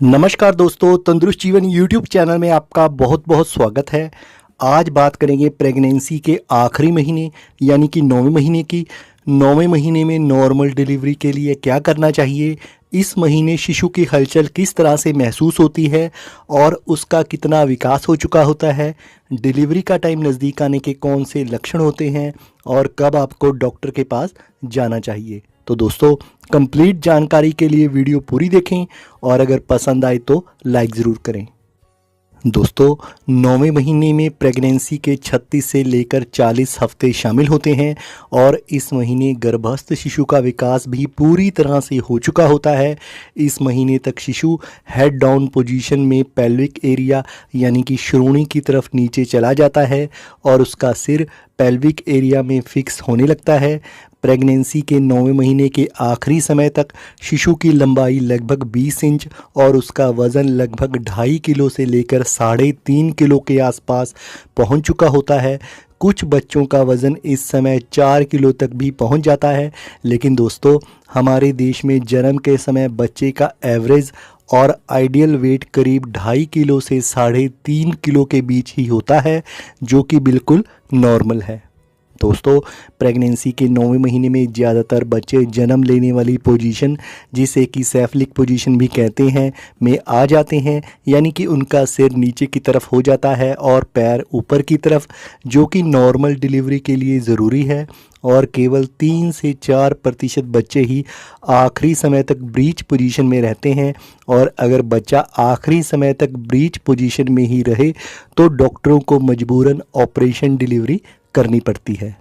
नमस्कार दोस्तों, तंदुरुस्त जीवन यूट्यूब चैनल में आपका बहुत बहुत स्वागत है। आज बात करेंगे प्रेगनेंसी के आखिरी महीने यानी कि 9वें महीने की। 9वें महीने में नॉर्मल डिलीवरी के लिए क्या करना चाहिए, इस महीने शिशु की हलचल किस तरह से महसूस होती है और उसका कितना विकास हो चुका होता है, डिलीवरी का टाइम नज़दीक आने के कौन से लक्षण होते हैं और कब आपको डॉक्टर के पास जाना चाहिए। तो दोस्तों, कंप्लीट जानकारी के लिए वीडियो पूरी देखें और अगर पसंद आए तो लाइक ज़रूर करें। दोस्तों, 9वें महीने में प्रेगनेंसी के 36 से लेकर 40 हफ्ते शामिल होते हैं और इस महीने गर्भस्थ शिशु का विकास भी पूरी तरह से हो चुका होता है। इस महीने तक शिशु हेड डाउन पोजीशन में पेल्विक एरिया यानी कि श्रोणि की तरफ नीचे चला जाता है और उसका सिर पेल्विक एरिया में फिक्स होने लगता है। प्रेगनेंसी के 9वें महीने के आखिरी समय तक शिशु की लंबाई लगभग 20 इंच और उसका वज़न लगभग 2.5 किलो से लेकर 3.5 किलो के आसपास पहुंच चुका होता है। कुछ बच्चों का वज़न इस समय 4 किलो तक भी पहुंच जाता है। लेकिन दोस्तों, हमारे देश में जन्म के समय बच्चे का एवरेज और आइडियल वेट करीब 2.5 किलो से 3.5 किलो के बीच ही होता है, जो कि बिल्कुल नॉर्मल है। दोस्तों, प्रेगनेंसी के 9वें महीने में ज़्यादातर बच्चे जन्म लेने वाली पोजीशन, जिसे कि सेफलिक पोजीशन भी कहते हैं, में आ जाते हैं, यानी कि उनका सिर नीचे की तरफ हो जाता है और पैर ऊपर की तरफ, जो कि नॉर्मल डिलीवरी के लिए ज़रूरी है। और केवल 3 से 4% बच्चे ही आखिरी समय तक ब्रीच पोजीशन में रहते हैं और अगर बच्चा आखिरी समय तक ब्रीच पोजीशन में ही रहे तो डॉक्टरों को मजबूरन ऑपरेशन डिलीवरी करनी पड़ती है।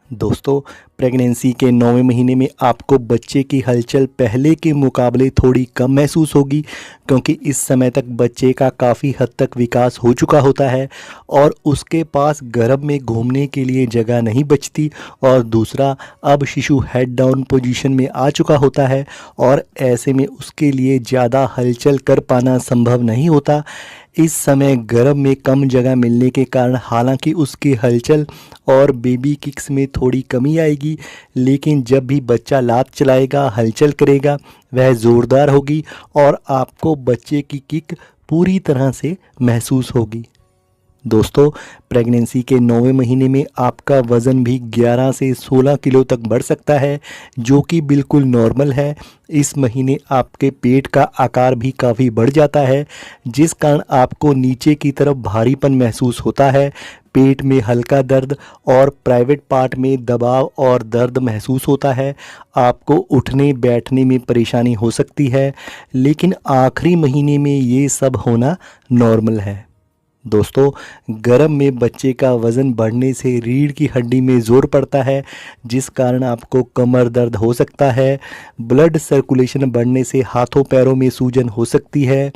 दोस्तों, प्रेगनेंसी के 9वें महीने में आपको बच्चे की हलचल पहले के मुकाबले थोड़ी कम महसूस होगी, क्योंकि इस समय तक बच्चे का काफ़ी हद तक विकास हो चुका होता है और उसके पास गर्भ में घूमने के लिए जगह नहीं बचती। और दूसरा, अब शिशु हेड डाउन पोजीशन में आ चुका होता है और ऐसे में उसके लिए ज़्यादा हलचल कर पाना संभव नहीं होता। इस समय गर्भ में कम जगह मिलने के कारण हालांकि उसकी हलचल और बेबी किक्स में थोड़ी कमी आएगी, लेकिन जब भी बच्चा लात चलाएगा, हलचल करेगा, वह ज़ोरदार होगी और आपको बच्चे की किक पूरी तरह से महसूस होगी। दोस्तों, प्रेगनेंसी के 9वें महीने में आपका वज़न भी 11 से 16 किलो तक बढ़ सकता है, जो कि बिल्कुल नॉर्मल है। इस महीने आपके पेट का आकार भी काफ़ी बढ़ जाता है, जिस कारण आपको नीचे की तरफ भारीपन महसूस होता है, पेट में हल्का दर्द और प्राइवेट पार्ट में दबाव और दर्द महसूस होता है। आपको उठने बैठने में परेशानी हो सकती है, लेकिन आखिरी महीने में ये सब होना नॉर्मल है। दोस्तों, गर्भ में बच्चे का वज़न बढ़ने से रीढ़ की हड्डी में ज़ोर पड़ता है, जिस कारण आपको कमर दर्द हो सकता है। ब्लड सर्कुलेशन बढ़ने से हाथों पैरों में सूजन हो सकती है।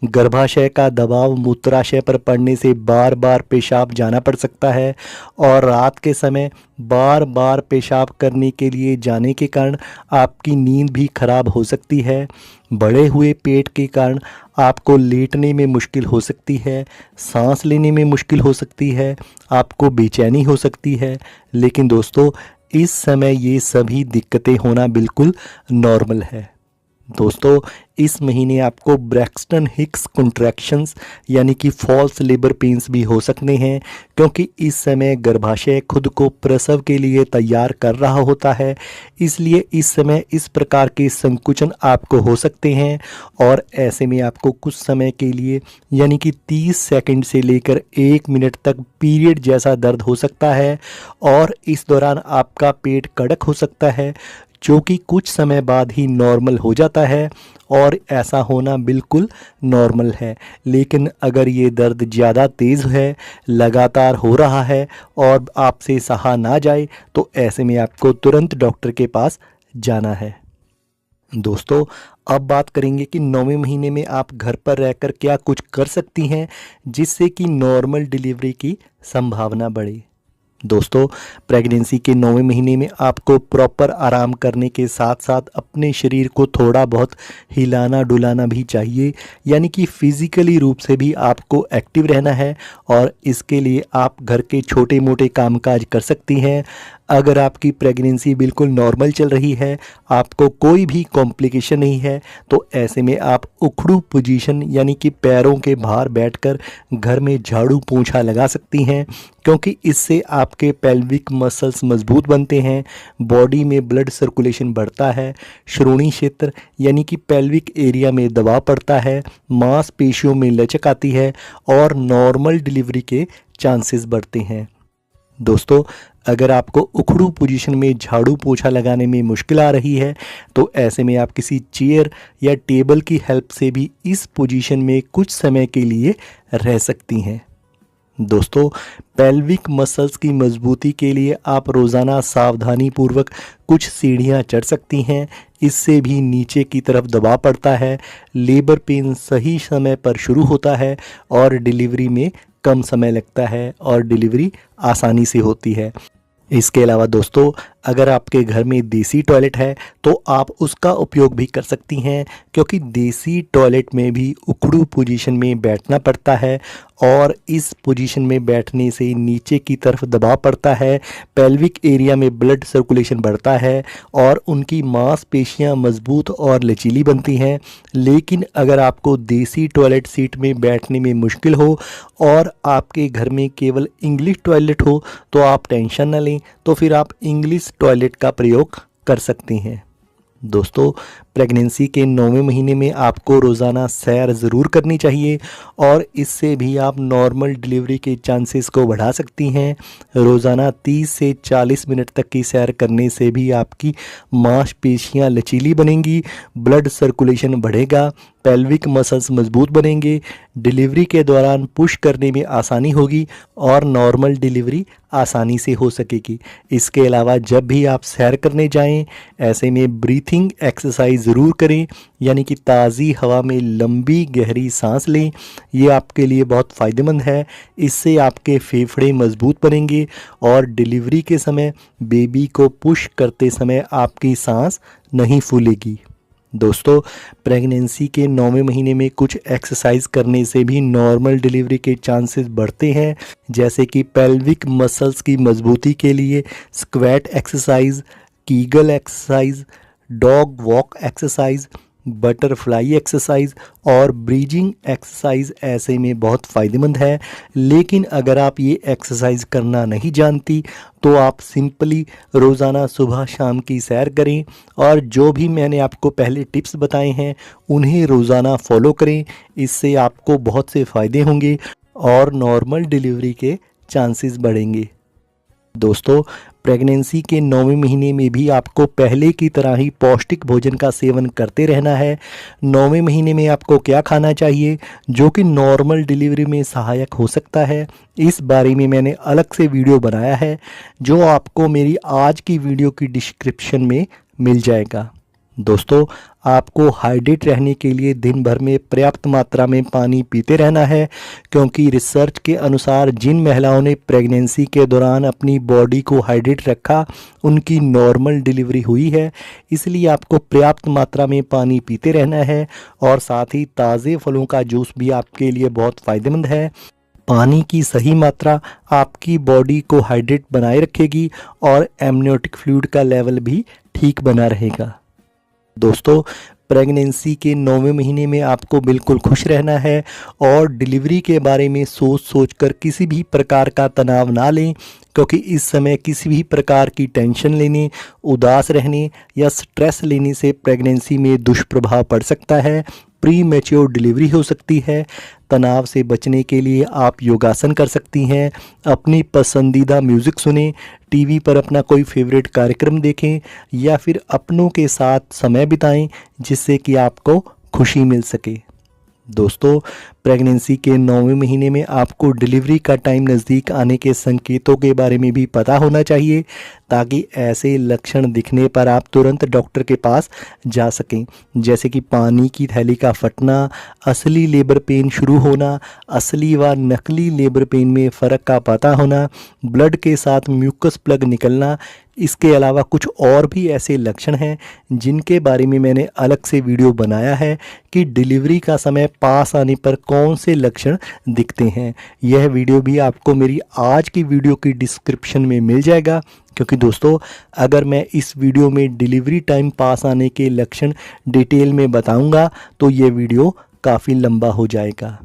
गर्भाशय का दबाव मूत्राशय पर पड़ने से बार बार पेशाब जाना पड़ सकता है और रात के समय बार बार पेशाब करने के लिए जाने के कारण आपकी नींद भी खराब हो सकती है। बढ़े हुए पेट के कारण आपको लेटने में मुश्किल हो सकती है, सांस लेने में मुश्किल हो सकती है, आपको बेचैनी हो सकती है। लेकिन दोस्तों, इस समय ये सभी दिक्कतें होना बिल्कुल नॉर्मल है। दोस्तों, इस महीने आपको ब्रैक्सटन हिक्स कॉन्ट्रैक्शंस यानी कि फॉल्स लेबर पेन्स भी हो सकते हैं, क्योंकि इस समय गर्भाशय खुद को प्रसव के लिए तैयार कर रहा होता है। इसलिए इस समय इस प्रकार के संकुचन आपको हो सकते हैं और ऐसे में आपको कुछ समय के लिए यानी कि 30 सेकंड से लेकर 1 मिनट तक पीरियड जैसा दर्द हो सकता है और इस दौरान आपका पेट कड़क हो सकता है, जो कि कुछ समय बाद ही नॉर्मल हो जाता है और ऐसा होना बिल्कुल नॉर्मल है। लेकिन अगर ये दर्द ज़्यादा तेज़ है, लगातार हो रहा है और आपसे सहा ना जाए, तो ऐसे में आपको तुरंत डॉक्टर के पास जाना है। दोस्तों, अब बात करेंगे कि 9वें महीने में आप घर पर रहकर क्या कुछ कर सकती हैं जिससे कि नॉर्मल डिलीवरी की संभावना बढ़े। दोस्तों, प्रेगनेंसी के 9वें महीने में आपको प्रॉपर आराम करने के साथ साथ अपने शरीर को थोड़ा बहुत हिलाना डुलाना भी चाहिए, यानी कि फिज़िकली रूप से भी आपको एक्टिव रहना है और इसके लिए आप घर के छोटे मोटे कामकाज कर सकती हैं। अगर आपकी प्रेगनेंसी बिल्कुल नॉर्मल चल रही है, आपको कोई भी कॉम्प्लिकेशन नहीं है, तो ऐसे में आप उखड़ू पोजीशन यानी कि पैरों के बाहर बैठकर घर में झाड़ू पोंछा लगा सकती हैं, क्योंकि इससे आपके पेल्विक मसल्स मजबूत बनते हैं, बॉडी में ब्लड सर्कुलेशन बढ़ता है, श्रोणि क्षेत्र यानी कि पेल्विक एरिया में दबाव पड़ता है, मांसपेशियों में लचक आती है और नॉर्मल डिलीवरी के चांसेस बढ़ते हैं। दोस्तों, अगर आपको उखड़ू पोजीशन में झाड़ू पोछा लगाने में मुश्किल आ रही है, तो ऐसे में आप किसी चेयर या टेबल की हेल्प से भी इस पोजीशन में कुछ समय के लिए रह सकती हैं। दोस्तों, पेल्विक मसल्स की मजबूती के लिए आप रोज़ाना सावधानीपूर्वक कुछ सीढ़ियां चढ़ सकती हैं। इससे भी नीचे की तरफ दबाव पड़ता है, लेबर पेन सही समय पर शुरू होता है और डिलीवरी में कम समय लगता है और डिलीवरी आसानी से होती है। इसके अलावा दोस्तों, अगर आपके घर में देसी टॉयलेट है तो आप उसका उपयोग भी कर सकती हैं, क्योंकि देसी टॉयलेट में भी उखड़ू पोजीशन में बैठना पड़ता है और इस पोजीशन में बैठने से नीचे की तरफ दबाव पड़ता है, पेल्विक एरिया में ब्लड सर्कुलेशन बढ़ता है और उनकी मांसपेशियां मजबूत और लचीली बनती हैं। लेकिन अगर आपको देसी टॉयलेट सीट में बैठने में मुश्किल हो और आपके घर में केवल इंग्लिश टॉयलेट हो, तो आप टेंशन न लें, तो फिर आप इंग्लिश टॉयलेट का प्रयोग कर सकती हैं। दोस्तों, प्रेगनेंसी के 9वें महीने में आपको रोज़ाना सैर ज़रूर करनी चाहिए और इससे भी आप नॉर्मल डिलीवरी के चांसेस को बढ़ा सकती हैं। रोज़ाना 30 से 40 मिनट तक की सैर करने से भी आपकी मांसपेशियां लचीली बनेंगी, ब्लड सर्कुलेशन बढ़ेगा, पेल्विक मसल्स मजबूत बनेंगे, डिलीवरी के दौरान पुश करने में आसानी होगी और नॉर्मल डिलीवरी आसानी से हो सकेगी। इसके अलावा जब भी आप सैर करने जाएं, ऐसे में ब्रीथिंग एक्सरसाइज ज़रूर करें, यानी कि ताज़ी हवा में लंबी गहरी सांस लें। ये आपके लिए बहुत फ़ायदेमंद है। इससे आपके फेफड़े मजबूत बनेंगे और डिलीवरी के समय बेबी को पुश करते समय आपकी सांस नहीं फूलेगी। दोस्तों, प्रेगनेंसी के 9वें महीने में कुछ एक्सरसाइज करने से भी नॉर्मल डिलीवरी के चांसेस बढ़ते हैं, जैसे कि पेल्विक मसल्स की मजबूती के लिए squat exercise, Kegel exercise, dog walk exercise, butterfly exercise और ब्रीजिंग एक्सरसाइज ऐसे में बहुत फ़ायदेमंद है। लेकिन अगर आप ये एक्सरसाइज करना नहीं जानती, तो आप सिंपली रोज़ाना सुबह शाम की सैर करें और जो भी मैंने आपको पहले टिप्स बताए हैं उन्हें रोज़ाना फॉलो करें। इससे आपको बहुत से फ़ायदे होंगे और नॉर्मल डिलीवरी के चांसेस बढ़ेंगे। दोस्तों, प्रेगनेंसी के 9वें महीने में भी आपको पहले की तरह ही पौष्टिक भोजन का सेवन करते रहना है। 9वें महीने में आपको क्या खाना चाहिए जो कि नॉर्मल डिलीवरी में सहायक हो सकता है, इस बारे में मैंने अलग से वीडियो बनाया है, जो आपको मेरी आज की वीडियो की डिस्क्रिप्शन में मिल जाएगा। दोस्तों, आपको हाइड्रेट रहने के लिए दिन भर में पर्याप्त मात्रा में पानी पीते रहना है, क्योंकि रिसर्च के अनुसार जिन महिलाओं ने प्रेगनेंसी के दौरान अपनी बॉडी को हाइड्रेट रखा, उनकी नॉर्मल डिलीवरी हुई है। इसलिए आपको पर्याप्त मात्रा में पानी पीते रहना है और साथ ही ताज़े फलों का जूस भी आपके लिए बहुत फ़ायदेमंद है। पानी की सही मात्रा आपकी बॉडी को हाइड्रेट बनाए रखेगी और एमनियोटिक फ्लूइड का लेवल भी ठीक बना रहेगा। दोस्तों, प्रेगनेंसी के 9वें महीने में आपको बिल्कुल खुश रहना है और डिलीवरी के बारे में सोच कर किसी भी प्रकार का तनाव ना लें, क्योंकि इस समय किसी भी प्रकार की टेंशन लेने, उदास रहने या स्ट्रेस लेने से प्रेगनेंसी में दुष्प्रभाव पड़ सकता है, प्री मैच्योर डिलीवरी हो सकती है। तनाव से बचने के लिए आप योगासन कर सकती हैं, अपनी पसंदीदा म्यूज़िक सुनें, टीवी पर अपना कोई फेवरेट कार्यक्रम देखें या फिर अपनों के साथ समय बिताएं, जिससे कि आपको खुशी मिल सके। दोस्तों, प्रेगनेंसी के 9वें महीने में आपको डिलीवरी का टाइम नज़दीक आने के संकेतों के बारे में भी पता होना चाहिए, ताकि ऐसे लक्षण दिखने पर आप तुरंत डॉक्टर के पास जा सकें, जैसे कि पानी की थैली का फटना, असली लेबर पेन शुरू होना, असली व नकली लेबर पेन में फ़र्क का पता होना, ब्लड के साथ म्यूकस प्लग निकलना, इसके अलावा कुछ और भी ऐसे लक्षण हैं जिनके बारे में मैंने अलग से वीडियो बनाया है कि डिलीवरी का समय पास आने पर कौन से लक्षण दिखते हैं। यह वीडियो भी आपको मेरी आज की वीडियो की डिस्क्रिप्शन में मिल जाएगा, क्योंकि दोस्तों अगर मैं इस वीडियो में डिलीवरी टाइम पास आने के लक्षण डिटेल में बताऊंगा तो ये वीडियो काफ़ी लंबा हो जाएगा।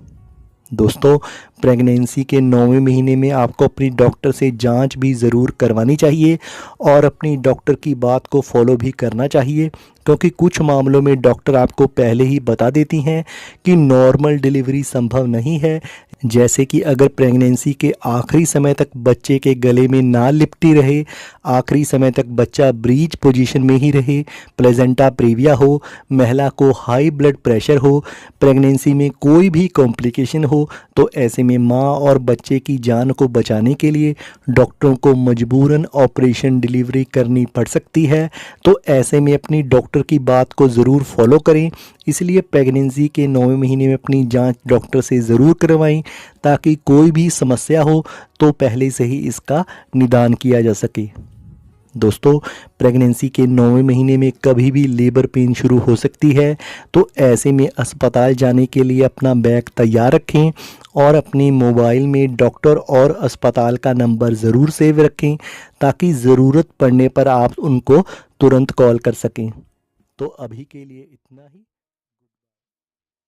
दोस्तों प्रेगनेंसी के 9वें महीने में आपको अपनी डॉक्टर से जांच भी ज़रूर करवानी चाहिए और अपनी डॉक्टर की बात को फॉलो भी करना चाहिए, क्योंकि कुछ मामलों में डॉक्टर आपको पहले ही बता देती हैं कि नॉर्मल डिलीवरी संभव नहीं है। जैसे कि अगर प्रेगनेंसी के आखिरी समय तक बच्चे के गले में ना लिपटी रहे, आखिरी समय तक बच्चा ब्रीच पोजीशन में ही रहे, प्लेजेंटा प्रीविया हो, महिला को हाई ब्लड प्रेशर हो, प्रेगनेंसी में कोई भी कॉम्प्लिकेशन हो, तो ऐसे में माँ और बच्चे की जान को बचाने के लिए डॉक्टरों को मजबूरन ऑपरेशन डिलीवरी करनी पड़ सकती है। तो ऐसे में अपनी डॉक्टर की बात को ज़रूर फॉलो करें। इसलिए प्रेगनेंसी के 9वें महीने में अपनी जांच डॉक्टर से ज़रूर करवाएं, ताकि कोई भी समस्या हो तो पहले से ही इसका निदान किया जा सके। दोस्तों प्रेगनेंसी के 9वें महीने में कभी भी लेबर पेन शुरू हो सकती है, तो ऐसे में अस्पताल जाने के लिए अपना बैग तैयार रखें और अपने मोबाइल में डॉक्टर और अस्पताल का नंबर ज़रूर सेव रखें, ताकि ज़रूरत पड़ने पर आप उनको तुरंत कॉल कर सकें। तो अभी के लिए इतना ही।